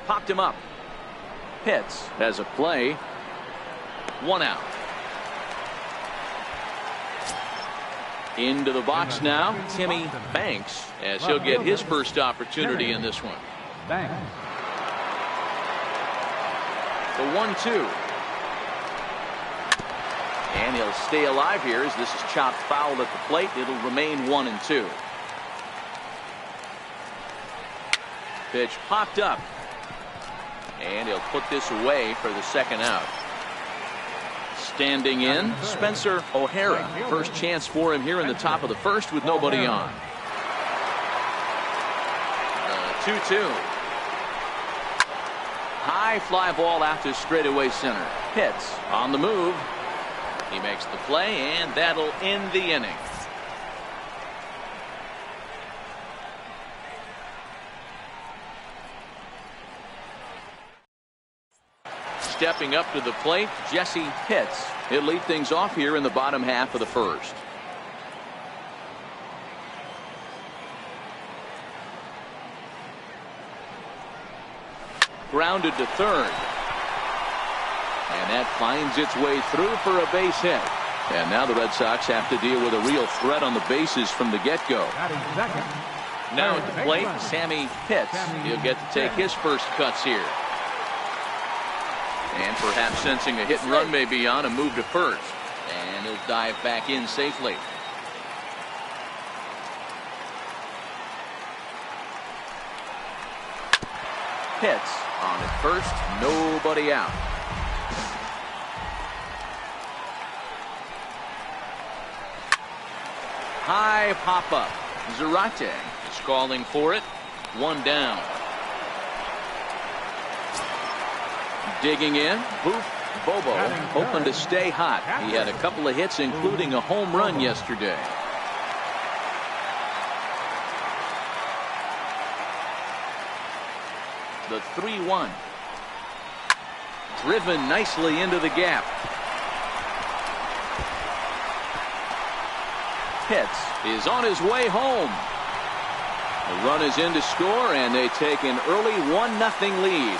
Popped him up. Hits as a play. 1 out. Into the box now, Timmy Banks, as he'll get his first opportunity in this one. The 1-2. And he'll stay alive here as this is chopped foul at the plate. It'll remain 1-2. Pitch popped up. And he'll put this away for the second out. Standing in, Spencer O'Hara. First chance for him here in the top of the first with nobody on. 2-2. High fly ball out to straightaway center. Hits on the move. He makes the play, and that'll end the inning. Stepping up to the plate, Jesse Pitts. He'll lead things off here in the bottom half of the first. Grounded to third. And that finds its way through for a base hit. And now the Red Sox have to deal with a real threat on the bases from the get-go. Now at the plate, Sammy Pitts. He'll get to take his first cuts here. And perhaps sensing a hit and run may be on, a move to first. And he'll dive back in safely. Pitts on at first, nobody out. High pop up. Zarate is calling for it. 1 down. Digging in, Boof Bobo, hoping to stay hot. He had a couple of hits, including a home run yesterday. The 3-1. Driven nicely into the gap. Pitts is on his way home. The run is in to score, and they take an early 1-0 lead.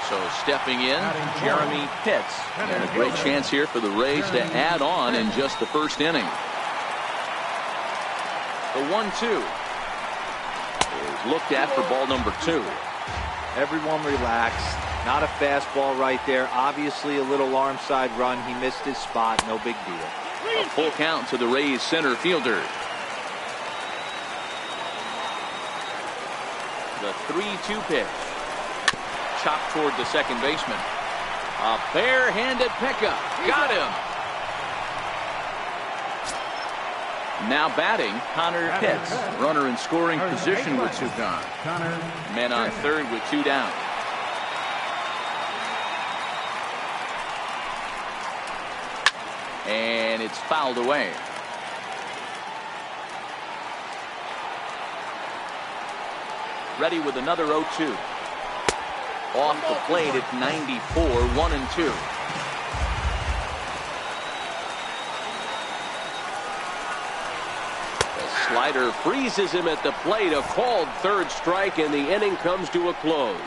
So stepping in, Jeremy Pitts. And a great chance here for the Rays to add on in just the first inning. The 1-2 is looked at for ball number 2. Everyone relax. Not a fastball right there. Obviously a little arm side run. He missed his spot. No big deal. A full count to the Rays center fielder. The 3-2 pitch. Chopped toward the second baseman. A barehanded pickup. Got him. Now batting, Connor Pitts. Runner in scoring position with 2 gone. Men on third with 2 down. And it's fouled away. Ready with another 0-2. Off the plate at 94, 1-2. The slider freezes him at the plate. A called third strike, and the inning comes to a close.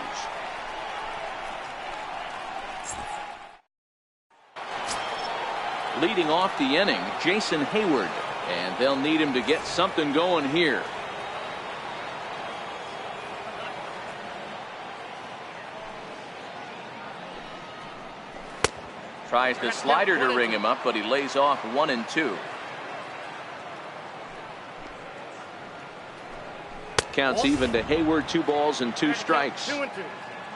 Leading off the inning, Jason Hayward, and they'll need him to get something going here. Tries the slider to ring him up, but he lays off 1-2. Counts even to Hayward. 2 balls and 2 strikes.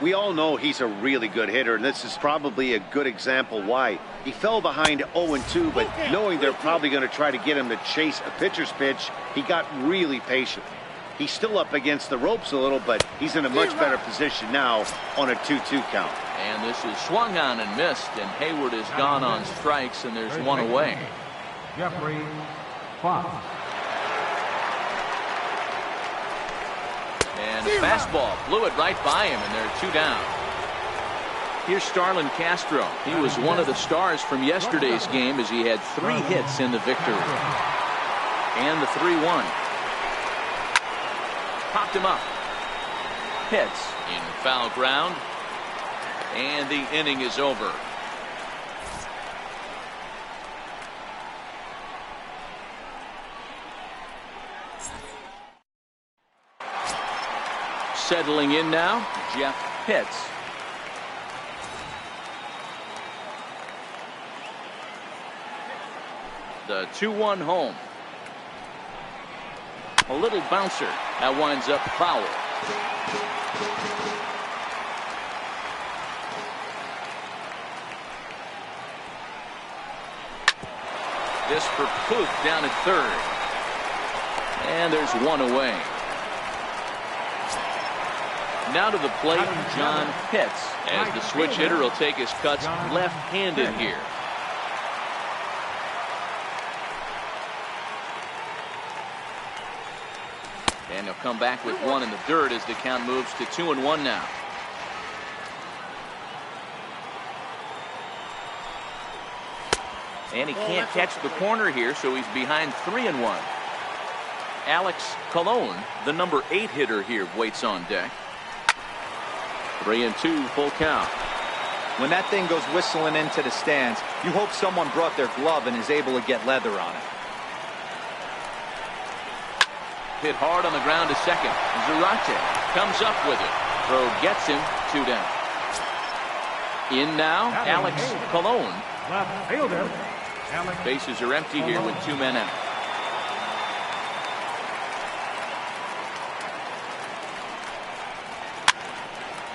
We all know he's a really good hitter, and this is probably a good example why. He fell behind 0-2, but knowing they're probably going to try to get him to chase a pitcher's pitch, he got really patient. He's still up against the ropes a little, but he's in a much better position now on a 2-2 count. And this is swung on and missed, and Hayward has gone on strikes, and there's 1 away. Jeffrey Fox. And a fastball blew it right by him, and they're 2 down. Here's Starlin Castro. He was one of the stars from yesterday's game as he had 3 hits in the victory. And the 3-1. Popped him up. hits in foul ground, and the inning is over. Settling in now, Jeff Pitts. The 2-1 home. A little bouncer that winds up foul. This for Poof down at third. And there's one away. Now to the plate, John Pitts, as the switch hitter will take his cuts left-handed here. And he'll come back with one in the dirt as the count moves to 2-1 now. And he can't catch the corner here, so he's behind 3-1. Alex Colon, the number 8 hitter here, waits on deck. 3-2, full count. When that thing goes whistling into the stands, you hope someone brought their glove and is able to get leather on it. Hit hard on the ground to second. Zarate comes up with it. Throw gets him, 2 down. In now, Alex Colon. Left fielder. Bases are empty here with 2 men out.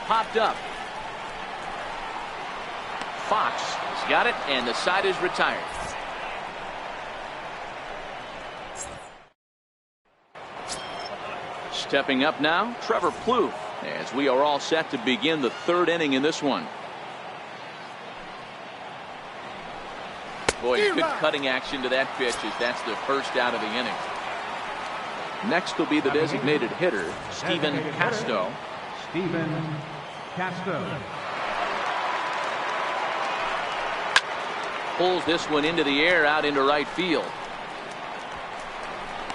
Popped up. Fox has got it, and the side is retired. Stepping up now, Trevor Plouffe, as we are all set to begin the 3rd inning in this one. Boy, good cutting action to that pitch as that's the first out of the inning. Next will be the designated hitter, Stephen Casto. Stephen Casto. Pulls this one into the air out into right field.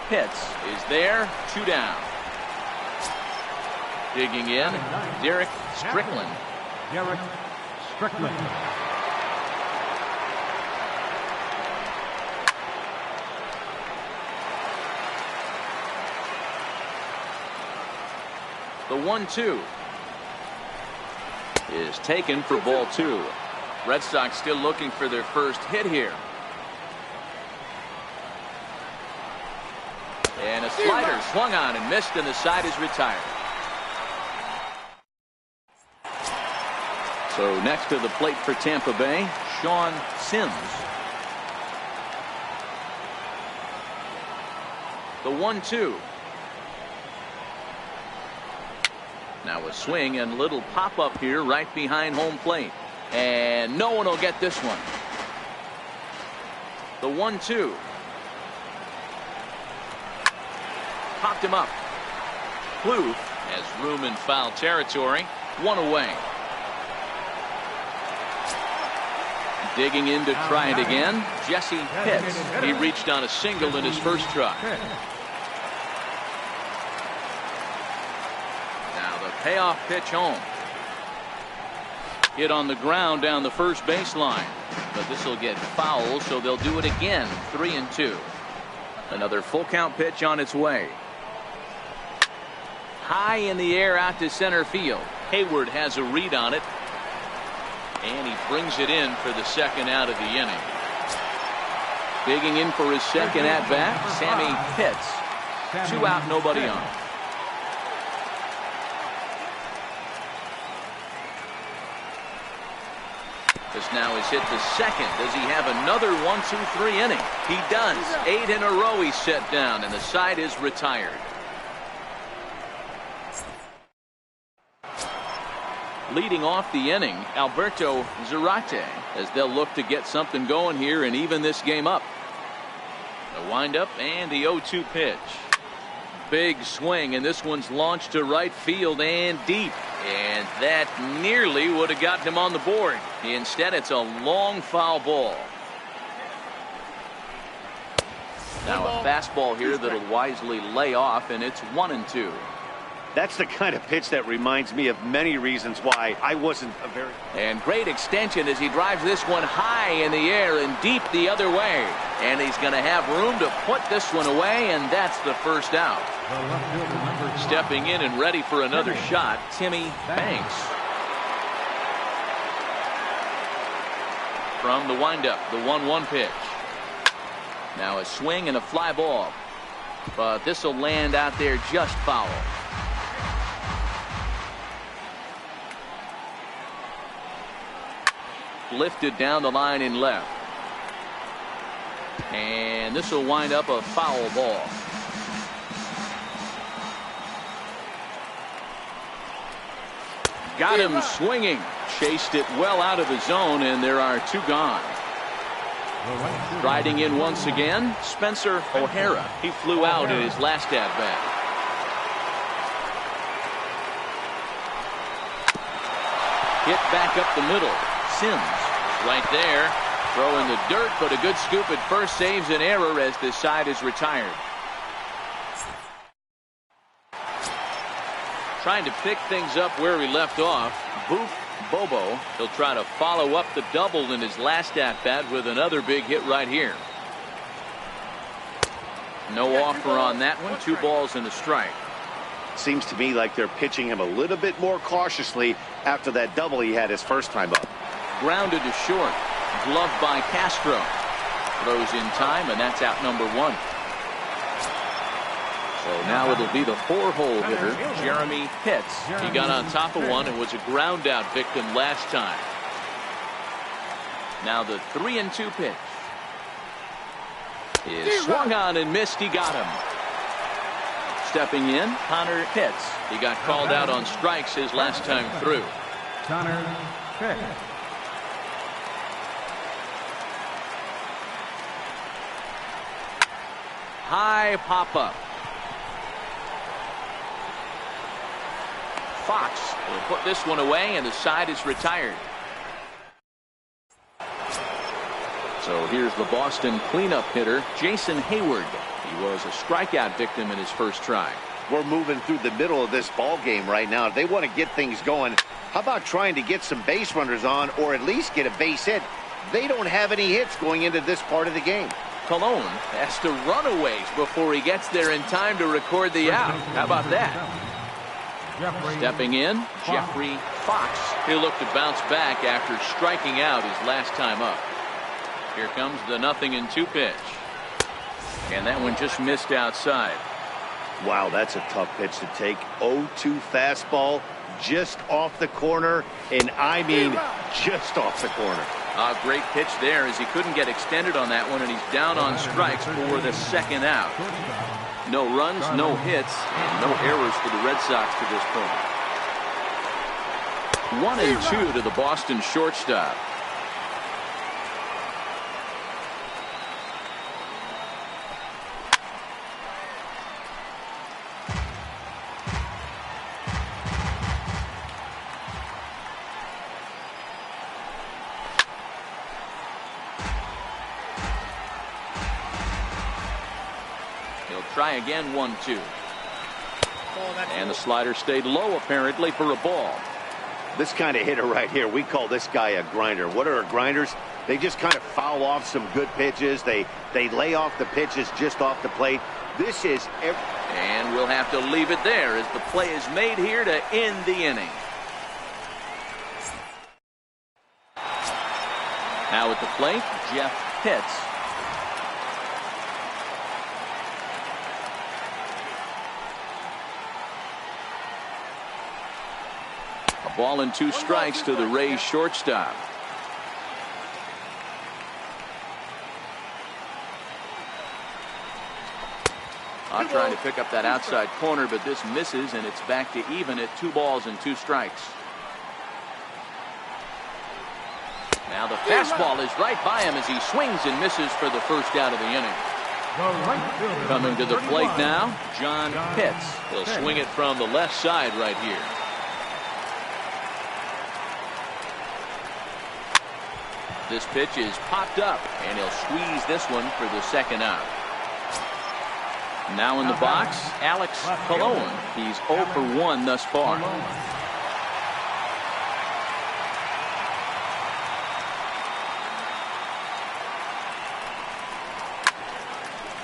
Pitts is there, 2 down. Digging in, Derek Strickland. Derek Strickland. The 1-2 is taken for ball 2. Red Sox still looking for their first hit here. And a slider swung on and missed, and the side is retired. So next to the plate for Tampa Bay, Sean Sims. The 1-2. Now a swing and little pop-up here right behind home plate. And no one will get this one. The 1-2. Popped him up. Plouffe has room in foul territory. 1 away. Digging in to try it again, Jesse Pitts. He reached on a single in his first try. Now the payoff pitch home. Hit on the ground down the first baseline. But this will get foul, so they'll do it again. 3-2. Another full count pitch on its way. High in the air out to center field. Hayward has a read on it. And he brings it in for the second out of the inning. Digging in for his second at bat, Sammy Pitts. 2 out, nobody on. This now is hit to second. Does he have another 1-2-3 inning? He does. 8 in a row he's set down, and the side is retired. Leading off the inning, Alberto Zarate, as they'll look to get something going here and even this game up. The windup and the 0-2 pitch. Big swing, and this one's launched to right field and deep. And that nearly would have gotten him on the board. Instead, it's a long foul ball. Now a fastball here that'll wisely lay off, and it's 1-2. That's the kind of pitch that reminds me of many reasons why I wasn't a very... And great extension as he drives this one high in the air and deep the other way. And he's going to have room to put this one away, and that's the first out. Stepping in and ready for another shot, Timmy Banks. From the windup, the 1-1 pitch. Now a swing and a fly ball. But this will land out there just foul. Lifted down the line in left. And this will wind up a foul ball. Got him swinging. Chased it well out of the zone, and there are two gone. Riding in once again, Spencer O'Hara. He flew out in his last at-bat. Hit back up the middle. Sims right there. Throw in the dirt, but a good scoop at first saves an error as this side is retired. Trying to pick things up where he left off. Boof Bobo. He'll try to follow up the double in his last at-bat with another big hit right here. No offer on that one. 2 balls and a strike. Seems to me like they're pitching him a little bit more cautiously after that double he had his first time up. Grounded to short. Gloved by Castro. Throws in time, and that's out number 1. So now it'll be the 4-hole hitter, Jeremy Pitts. He got on top of one and was a ground out victim last time. Now the 3-2 pitch is swung on and missed. He got him. Stepping in, Connor Pitts. He got called out on strikes his last time through. Connor Pitts. High pop-up. Fox will put this one away, and the side is retired. So here's the Boston cleanup hitter, Jason Hayward. He was a strikeout victim in his first try. We're moving through the middle of this ball game right now. If they want to get things going, how about trying to get some base runners on, or at least get a base hit? They don't have any hits going into this part of the game. Colon has to run a ways before he gets there in time to record the out. How about that? Stepping in, Jeffrey Fox. He'll look to bounce back after striking out his last time up. Here comes the 0-2 pitch. And that one just missed outside. Wow, that's a tough pitch to take. 0-2 fastball just off the corner, and I mean just off the corner. A great pitch there as he couldn't get extended on that one, and he's down on strikes for the second out. No runs, no hits, and no errors for the Red Sox to this point. 1-2 to the Boston shortstop. Try again, 1-2. And the slider stayed low apparently for a ball. This kind of hitter right here, we call this guy a grinder. What are grinders? They just kind of foul off some good pitches. They lay off the pitches just off the plate. This is... And we'll have to leave it there as the play is made here to end the inning. Now at the plate, Jeff Pitts. A ball and 2 strikes to the Rays shortstop. Trying to pick up that outside corner, but this misses, and it's back to even at 2 balls and 2 strikes. Now the fastball is right by him as he swings and misses for the first out of the inning. Coming to the plate now, John Pitts. He'll swing it from the left side right here. This pitch is popped up, and he'll squeeze this one for the second out. Now in the box, Alex Colon. He's 0 for 1 thus far.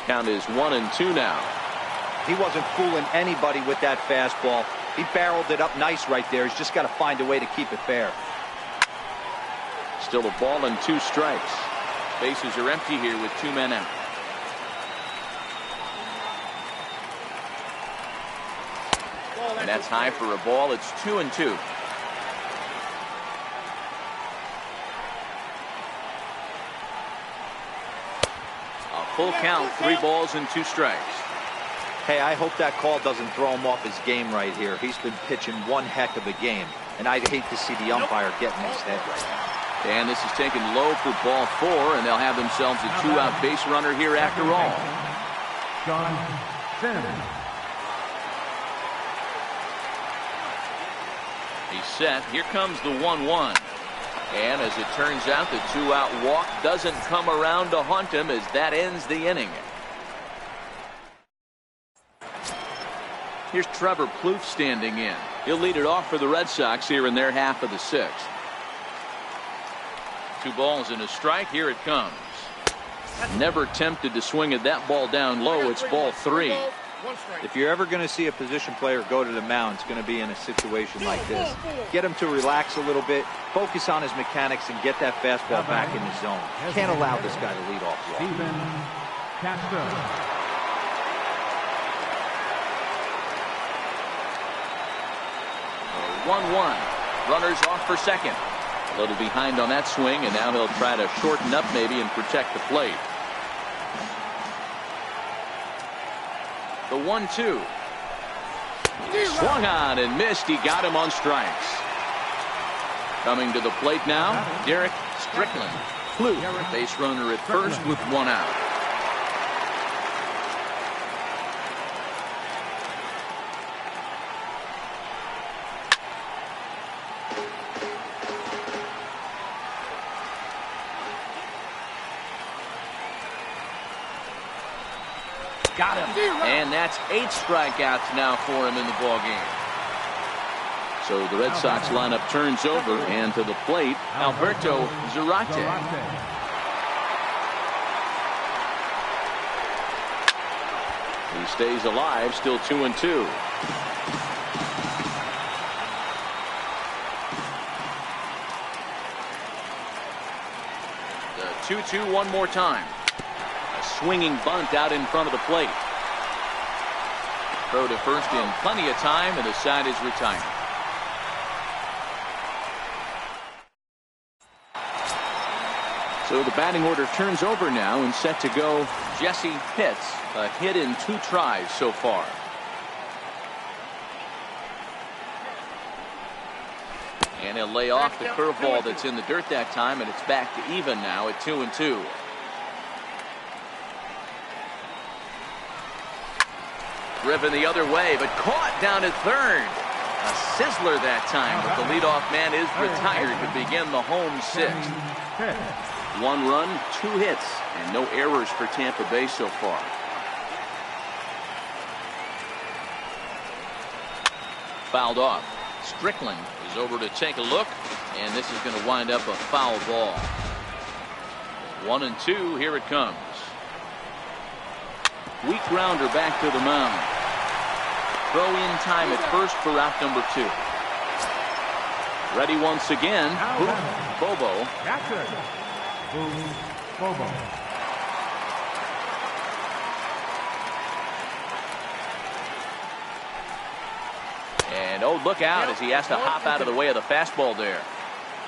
Count is 1-2 now. He wasn't fooling anybody with that fastball. He barreled it up nice right there. He's just got to find a way to keep it fair. Still a ball and 2 strikes. Bases are empty here with 2 men out. And that's high for a ball. It's 2-2. A full count, 3 balls and 2 strikes. Hey, I hope that call doesn't throw him off his game right here. He's been pitching one heck of a game, and I'd hate to see the umpire getting his head right now. And this is taken low for ball 4, and they'll have themselves a 2-out base runner here after all. John Cinnamon. He's set. Here comes the 1-1. And as it turns out, the 2-out walk doesn't come around to haunt him as that ends the inning. Here's Trevor Plouffe standing in. He'll lead it off for the Red Sox here in their half of the 6th. 2 balls and a strike. Here it comes. Never tempted to swing at that ball down low. It's ball 3. If you're ever going to see a position player go to the mound, it's going to be in a situation like this. Get him to relax a little bit, focus on his mechanics, and get that fastball back in his zone. Can't allow this guy to lead off walk. Steven Castro. 1-1. Runners off for second. A little behind on that swing, and now he'll try to shorten up maybe and protect the plate. The 1-2. Swung on and missed. He got him on strikes. Coming to the plate now, Derek Strickland. Plouffe, base runner at first with 1 out. Got him. And that's 8 strikeouts now for him in the ball game. So the Red Sox lineup turns over, and to the plate, Alberto Zarate. He stays alive, still 2-2. The 2-2 one more time. Swinging bunt out in front of the plate. Throw to first in plenty of time, and the side is retired. So the batting order turns over now, and set to go Jesse Pitts. A hit in 2 tries so far. And he'll lay off the curveball that's in the dirt that time, and it's back to even now at 2-2. Driven the other way, but caught down at third. A sizzler that time, but the leadoff man is retired to begin the home 6th. 1 run, 2 hits, and no errors for Tampa Bay so far. Fouled off. Strickland is over to take a look, and this is going to wind up a foul ball. 1-2, here it comes. Weak grounder back to the mound. Throw in time at first for out number 2. Ready once again. Bobo. Bobo. And oh, look out as he has to hop out of the way of the fastball there.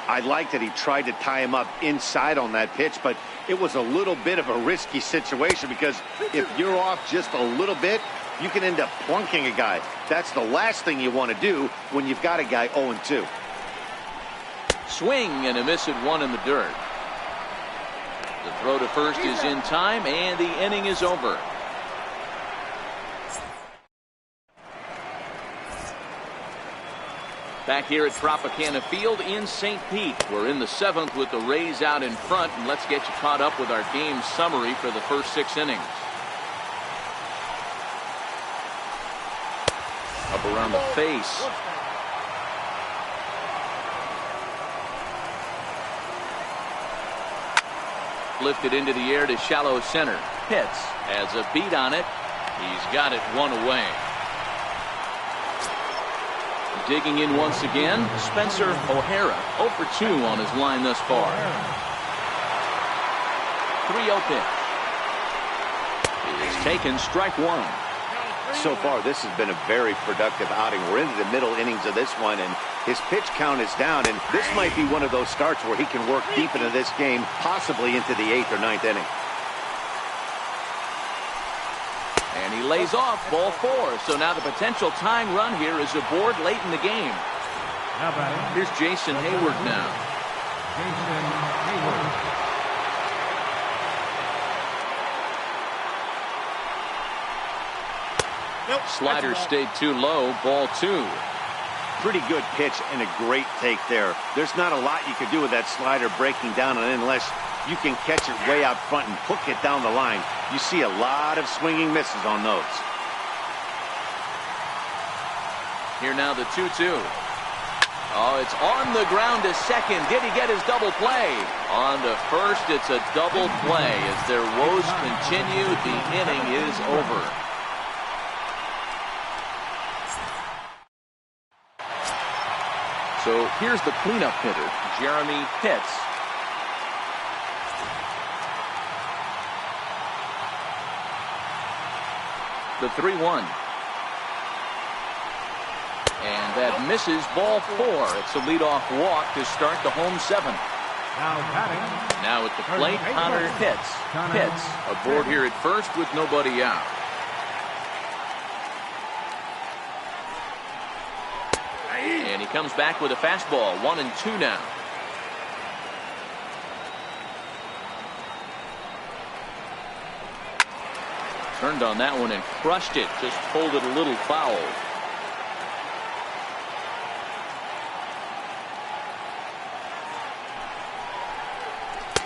I like that he tried to tie him up inside on that pitch, but it was a little bit of a risky situation because if you're off just a little bit, you can end up plunking a guy. That's the last thing you want to do when you've got a guy 0-2. Swing and a miss at 1 in the dirt. The throw to first is in time, and the inning is over. Back here at Tropicana Field in St. Pete. We're in the 7th with the Rays out in front, and let's get you caught up with our game summary for the first 6 innings. around the face. Lifted into the air to shallow center. Pitts has a beat on it. He's got it one away. Digging in once again, Spencer O'Hara, 0 for 2 on his line thus far. 3-0 pitch. It is taken, strike one. So far, this has been a very productive outing. We're into the middle innings of this one, and his pitch count is down, and this might be one of those starts where he can work deep into this game, possibly into the 8th or 9th inning. And he lays off, ball 4. So now the potential tying run here is aboard late in the game. Here's Jason Hayward now. Jason Hayward. Slider stayed too low, ball 2. Pretty good pitch and a great take there. There's not a lot you can do with that slider breaking down and in unless you can catch it way out front and hook it down the line. You see a lot of swinging misses on those. Here now the 2-2. Oh, it's on the ground to second. Did he get his double play? On to first, it's a double play. As their woes continue, the inning is over. So here's the cleanup hitter, Jeremy Pitts. The 3-1. And that misses, ball 4. It's a leadoff walk to start the home 7th. Now at the plate, Connor Pitts. Pitts aboard here at first with nobody out. And he comes back with a fastball, 1-2 now. Turned on that one and crushed it, just pulled it a little foul.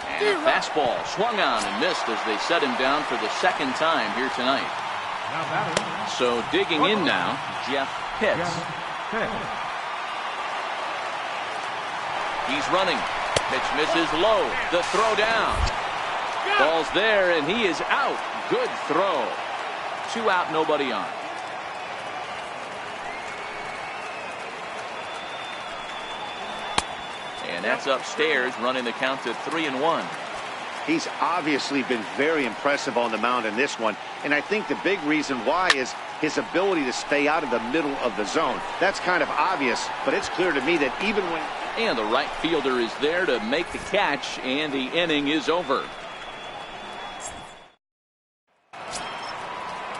And a fastball swung on and missed as they set him down for the 2nd time here tonight. So digging in now, Jeff Pitts. He's running. Pitch misses low. The throw down. Ball's there, and he is out. Good throw. 2 out, nobody on. And that's upstairs, running the count to 3-1. He's obviously been very impressive on the mound in this one, and I think the big reason why is his ability to stay out of the middle of the zone. That's kind of obvious, but it's clear to me that even when... And the right fielder is there to make the catch, and the inning is over.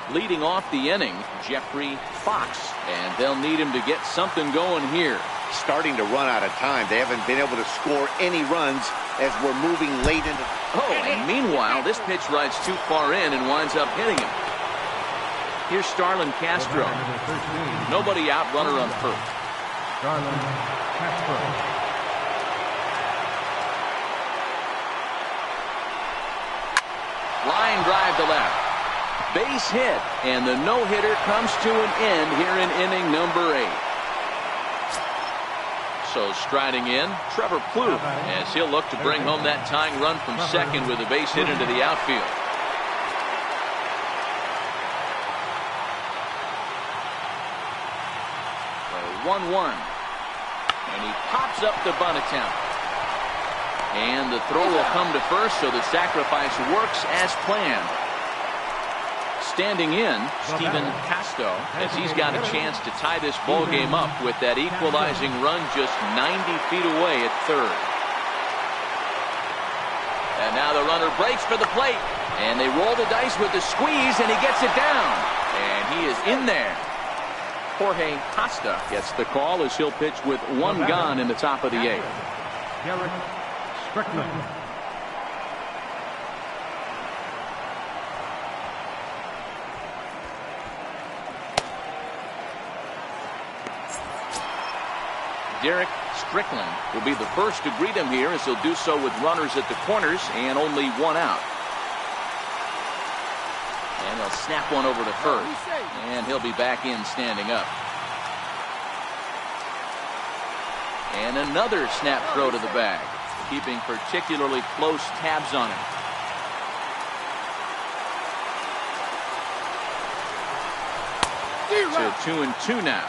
Leading off the inning, Jeffrey Fox, and they'll need him to get something going here. Starting to run out of time. They haven't been able to score any runs as we're moving late into... Oh, and meanwhile, this pitch rides too far in and winds up hitting him. Here's Starlin Castro. Nobody out, runner on first. Starlin Castro. Line drive to left. Base hit, and the no-hitter comes to an end here in inning number 8. So striding in, Trevor Plouffe, as he'll look to bring home that tying run from second with a base hit into the outfield. So 1-1, and he pops up the bunt attempt. And the throw will come to first, so the sacrifice works as planned. Standing in, Stephen Casto, as he's got a chance to tie this ball game up with that equalizing run just 90 feet away at third. And now the runner breaks for the plate, and they roll the dice with the squeeze, and he gets it down, and he is in there. Jorge Costa gets the call as he'll pitch with 1 gone in the top of the 8th. Garrett Strickland. Derek Strickland will be the first to greet him here, as he'll do so with runners at the corners and only 1 out. And they'll snap one over to first, and he'll be back in standing up. And another snap throw to the bag, keeping particularly close tabs on him. To 2-2 now.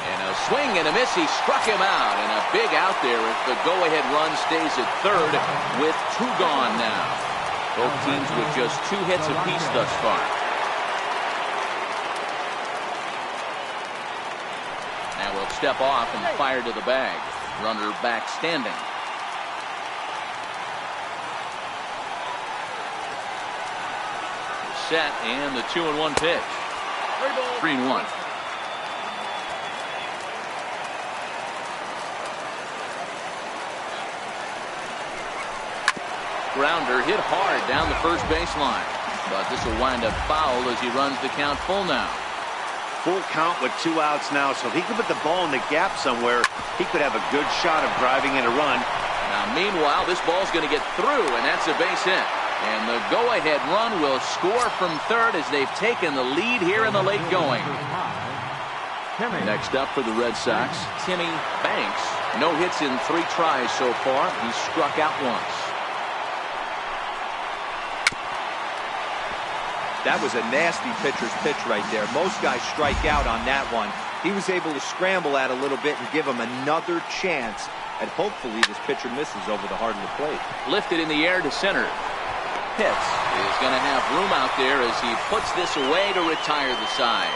And a swing and a miss. He struck him out, and a big out there as the go-ahead run stays at third with 2 gone now. Both teams with just 2 hits apiece thus far. Now we'll step off and fire to the bag. Runner back standing. Set and the 2-1 pitch. 3-1. Grounder hit hard down the first baseline, but this will wind up foul as he runs the count full now. Full count with 2 outs now, so if he could put the ball in the gap somewhere, he could have a good shot of driving in a run. Now meanwhile, this ball's going to get through, and that's a base hit. And the go-ahead run will score from third as they've taken the lead here in the late going. Next up for the Red Sox, Timmy Banks. No hits in 3 tries so far. He struck out once. That was a nasty pitcher's pitch right there. Most guys strike out on that one. He was able to scramble at a little bit and give him another chance. And hopefully this pitcher misses over the heart of the plate. Lifted in the air to center. Pitts is going to have room out there as he puts this away to retire the side.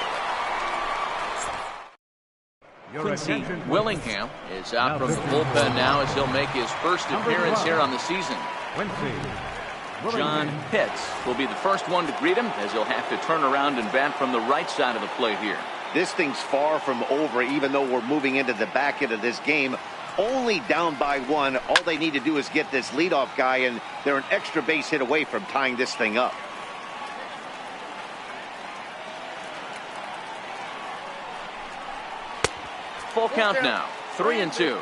Quincy Willingham is out from the bullpen now as he'll make his first appearance here on the season. John Pitts will be the first one to greet him as he'll have to turn around and bat from the right side of the plate here. This thing's far from over, even though we're moving into the back end of this game. Only down by 1. All they need to do is get this leadoff guy, and they're an extra base hit away from tying this thing up. Full count now. 3-2.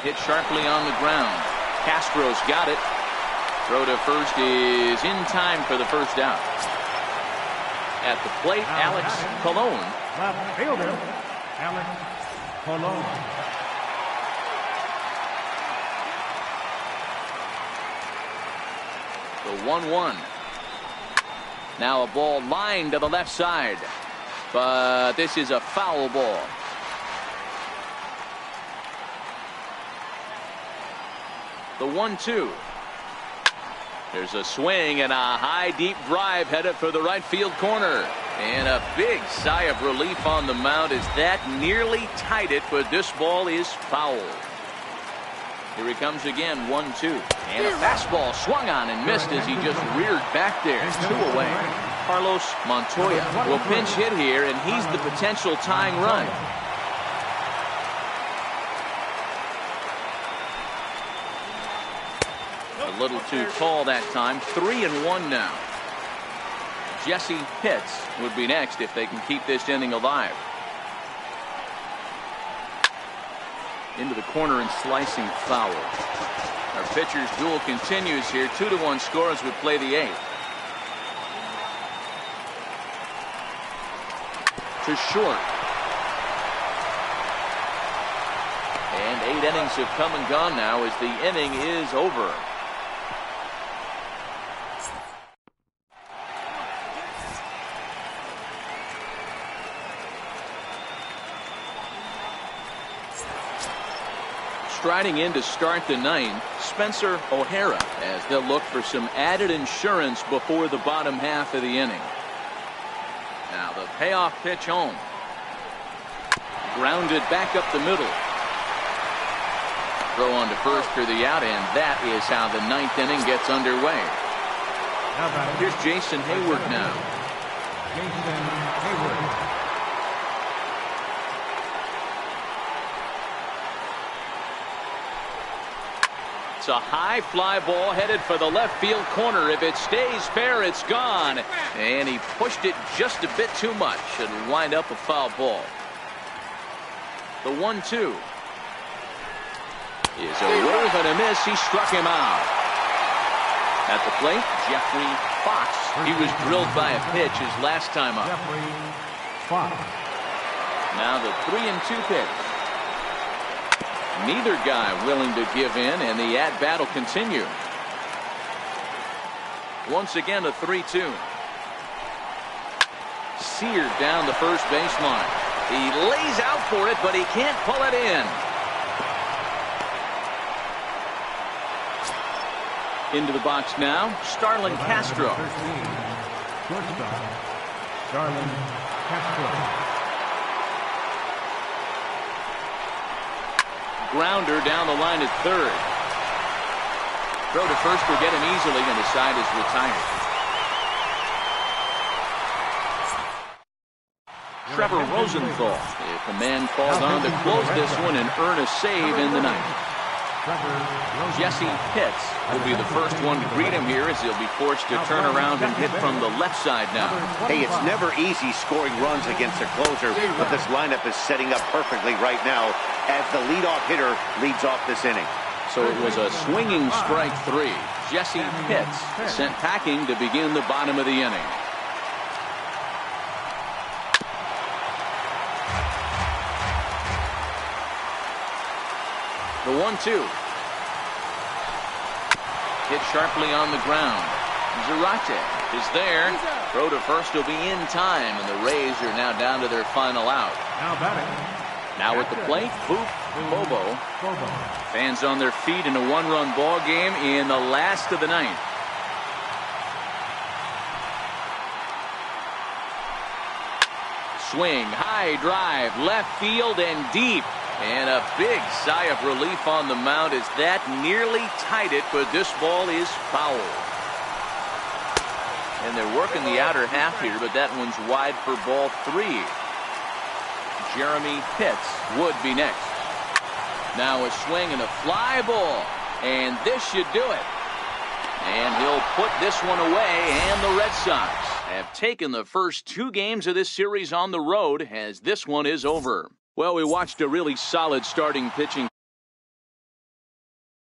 Hit sharply on the ground. Castro's got it. Throw to first is in time for the first out. At the plate, Alex Colon. Left fielder, Alex Colon. The 1-1. Now a ball lined to the left side. But this is a foul ball. The 1-2. There's a swing and a high deep drive headed for the right field corner. And a big sigh of relief on the mound as that nearly tied it, but this ball is foul. Here he comes again, 1-2. And a fastball swung on and missed as he just reared back there. 2 away. Carlos Montoya will pinch hit here, and he's the potential tying run. A little too tall that time. 3-1 now. Jesse Pitts would be next if they can keep this inning alive. Into the corner and slicing foul. Our pitcher's duel continues here. 2-1 score as we play the 8th. To short. And 8 innings have come and gone now as the inning is over. Striding in to start the 9th, Spencer O'Hara, as they'll look for some added insurance before the bottom half of the inning. Now the payoff pitch home. Grounded back up the middle. Throw on to first for the out, and that is how the 9th inning gets underway. Here's Jason Hayward now. Jason Hayward. It's a high fly ball headed for the left field corner. If it stays fair, it's gone. And he pushed it just a bit too much. It'll wind up a foul ball. The 1-2. is a whiff and a miss. He struck him out. At the plate, Jeffrey Fox. He was drilled by a pitch his last time up. Jeffrey Fox. Now the 3-2 pitch. Neither guy willing to give in, and the at-bat will continue. Once again, a 3-2. Seared down the first baseline. He lays out for it, but he can't pull it in. Into the box now, Starlin Castro. 13. Shortstop, Starlin Castro. Grounder down the line at third. Throw to first will get him easily, and the side is retired. Trevor Rosenthal, if the man called on to close this one and earn a save in the ninth. Jesse Pitts will be the first one to greet him here as he'll be forced to turn around and hit from the left side now. Hey, it's never easy scoring runs against a closer, but this lineup is setting up perfectly right now as the leadoff hitter leads off this inning. So it was a swinging strike three. Jesse Pitts sent packing to begin the bottom of the inning. The 1-2. Hit sharply on the ground. Zarate is there. Throw to first will be in time, and the Rays are now down to their final out. Now batting. Now at the plate, Boop Bobo. Fans on their feet in a one-run ball game in the last of the ninth. Swing, high drive, left field and deep. And a big sigh of relief on the mound as that nearly tied it, but this ball is foul. And they're working the outer half here, but that one's wide for ball three. Jeremy Pitts would be next. Now a swing and a fly ball, and this should do it. And he'll put this one away, and the Red Sox have taken the first two games of this series on the road as this one is over. Well, we watched a really solid starting pitching